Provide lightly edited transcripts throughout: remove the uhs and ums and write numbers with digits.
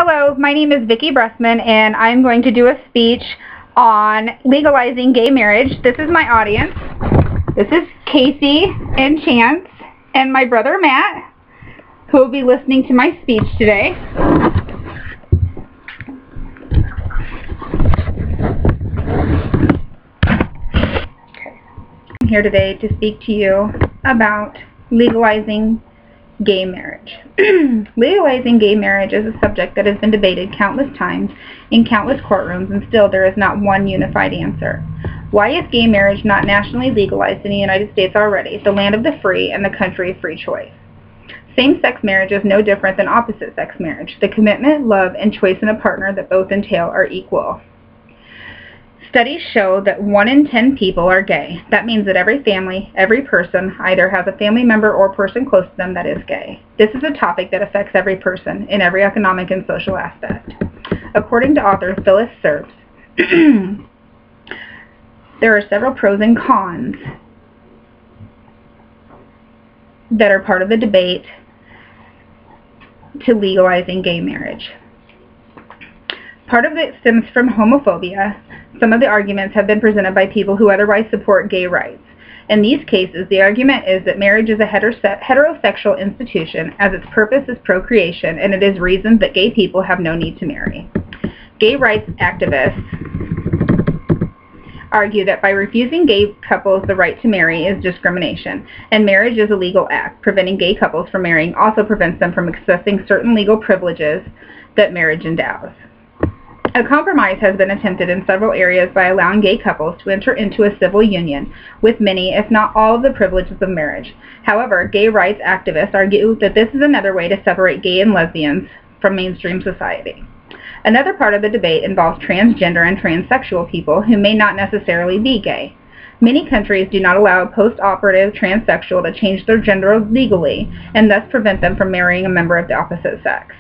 Hello, my name is Vicki Bressman, and I'm going to do a speech on legalizing gay marriage. This is my audience. This is Casey and Chance and my brother Matt, who will be listening to my speech today. I'm here today to speak to you about legalizing gay marriage. Legalizing gay marriage is a subject that has been debated countless times in countless courtrooms, and still there is not one unified answer. Why is gay marriage not nationally legalized in the United States already, the land of the free and the country of free choice? Same-sex marriage is no different than opposite-sex marriage. The commitment, love, and choice in a partner that both entail are equal. Studies show that 1 in 10 people are gay. That means that every family, every person, either has a family member or person close to them that is gay. This is a topic that affects every person in every economic and social aspect. According to author Phyllis Serbs, there are several pros and cons that are part of the debate to legalizing gay marriage. Part of it stems from homophobia. Some of the arguments have been presented by people who otherwise support gay rights. In these cases, the argument is that marriage is a heterosexual institution, as its purpose is procreation, and it is reasoned that gay people have no need to marry. Gay rights activists argue that by refusing gay couples the right to marry is discrimination, and marriage is a legal act. Preventing gay couples from marrying also prevents them from accessing certain legal privileges that marriage endows. A compromise has been attempted in several areas by allowing gay couples to enter into a civil union with many, if not all, of the privileges of marriage. However, gay rights activists argue that this is another way to separate gay and lesbians from mainstream society. Another part of the debate involves transgender and transsexual people who may not necessarily be gay. Many countries do not allow a post-operative transsexual to change their gender legally, and thus prevent them from marrying a member of the opposite sex.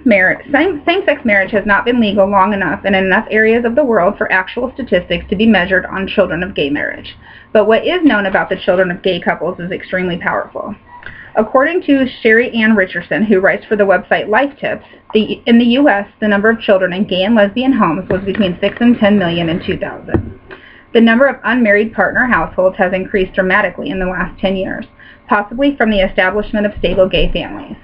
Same-sex marriage has not been legal long enough and in enough areas of the world for actual statistics to be measured on children of gay marriage. But what is known about the children of gay couples is extremely powerful. According to Sherry Ann Richardson, who writes for the website Life Tips, in the U.S., the number of children in gay and lesbian homes was between 6 and 10 million in 2000. The number of unmarried partner households has increased dramatically in the last 10 years, possibly from the establishment of stable gay families.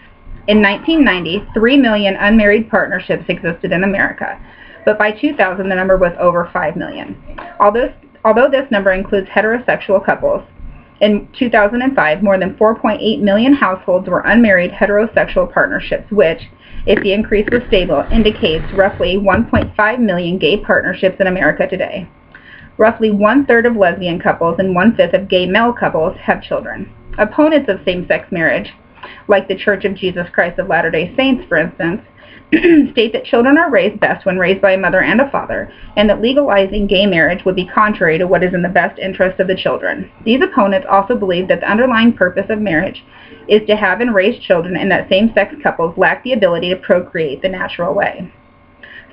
In 1990, 3 million unmarried partnerships existed in America, but by 2000 the number was over 5 million. Although this number includes heterosexual couples, in 2005 more than 4.8 million households were unmarried heterosexual partnerships, which, if the increase was stable, indicates roughly 1.5 million gay partnerships in America today. Roughly 1/3 of lesbian couples and 1/5 of gay male couples have children. Opponents of same-sex marriage, like the Church of Jesus Christ of Latter-day Saints, for instance, state that children are raised best when raised by a mother and a father, and that legalizing gay marriage would be contrary to what is in the best interest of the children. These opponents also believe that the underlying purpose of marriage is to have and raise children, and that same-sex couples lack the ability to procreate the natural way.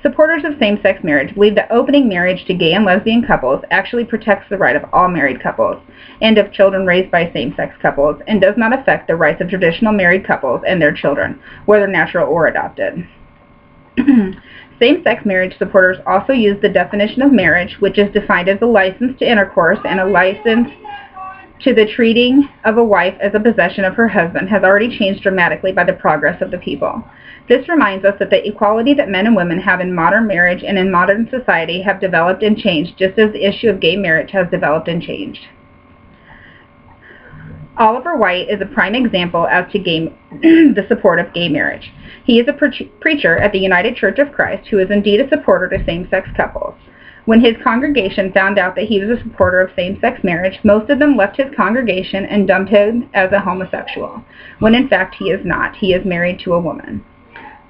Supporters of same-sex marriage believe that opening marriage to gay and lesbian couples actually protects the right of all married couples and of children raised by same-sex couples, and does not affect the rights of traditional married couples and their children, whether natural or adopted. Same-sex marriage supporters also use the definition of marriage, which is defined as a license to intercourse and a license to the treating of a wife as a possession of her husband, has already changed dramatically by the progress of the people. This reminds us that the equality that men and women have in modern marriage and in modern society have developed and changed, just as the issue of gay marriage has developed and changed. Oliver White is a prime example as to the support of gay marriage. He is a preacher at the United Church of Christ who is indeed a supporter to same-sex couples. When his congregation found out that he was a supporter of same-sex marriage, most of them left his congregation and dumped him as a homosexual, when in fact he is not. He is married to a woman.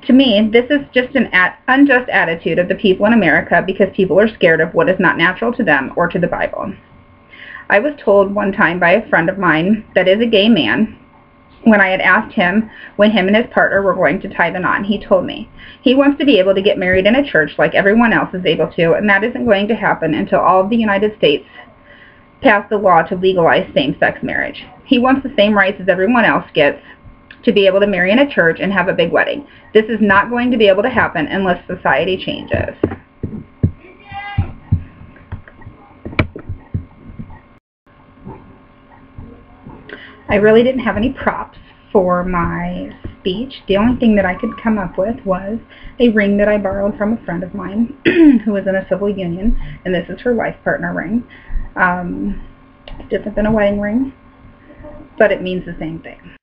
To me, this is just an unjust attitude of the people in America, because people are scared of what is not natural to them or to the Bible. I was told one time by a friend of mine that is a gay man, when I had asked him when him and his partner were going to tie the knot, he told me he wants to be able to get married in a church like everyone else is able to, and that isn't going to happen until all of the United States pass the law to legalize same-sex marriage. He wants the same rights as everyone else gets to be able to marry in a church and have a big wedding. This is not going to be able to happen unless society changes. I really didn't have any props for my speech. The only thing that I could come up with was a ring that I borrowed from a friend of mine who was in a civil union, and this is her life partner ring. It's different than a wedding ring, but it means the same thing.